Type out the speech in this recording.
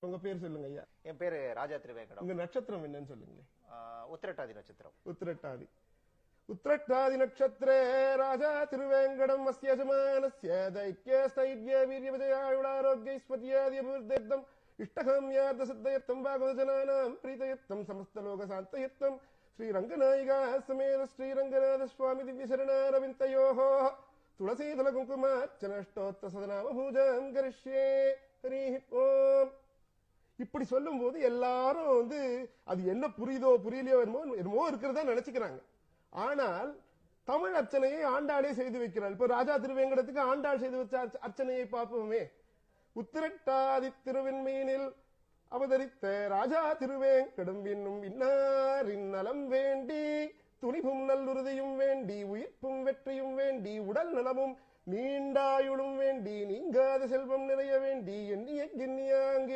உங்க பேர் சொல்லுங்க ஐயா. என் பேரு ராஜா திருவேங்கடம். உங்க நட்சத்திரம் என்னன்னு சொல்லுங்களேன். உத்திரட்டாதி நட்சத்திரம். உத்திரட்டாதி. உத்திரட்டாதி நட்சத்திரே ராஜா திருவேங்கடம் அஸ்யஜமானஸ்ய தைக்ய ஸ்தைர்ய வீர்ய விஜயாயுடாரோக்யைஸ்வர்யாதி அபிவிருத்தம் இஷ்டகாம்யார்த்த சித்தயத்தம் பாகவதஜனானாம் பிரீதயத்தம் சமஸ்தலோக சாந்தயத்தம் ஸ்ரீரங்கநாயிகா சமேத ஸ்ரீரங்கநாத சுவாமி திவ்ய சரணாரவிந்தயோஹோ துளசீதல குங்குமார்ச்சனஷ்டோத்த சதநாம பூஜாம் கரிஷ்யே. ஹரி ஓம். இப்படி சொல்லும் போது எல்லாரும் அது என்ன புரியுதோ புரியலையோ என்னமோ இருக்கிறதா நினைச்சுக்கிறாங்க. ஆனால் தமிழ் அர்ச்சனையை ஆண்டாளே செய்து வைக்கிறாள். இப்ப ராஜா திருவேங்கடத்துக்கு ஆண்டாள் செய்து வச்ச அர்ச்சனையை பார்ப்போமே. உத்திரட்டாதி திருவெண்மீனில் அவதரித்த ராஜா திருவேங்கடம் என்னும் இன்னாரின் நலம் வேண்டி துணிவும் நல்லுறுதியும் வேண்டி உயிர்ப்பும் வெற்றியும் வேண்டி உடல் நலமும் நீண்டாயுளும் வேண்டி நீங்காத செல்வம் நிறைய வேண்டி எண்ணிய கிண்ணியாங்க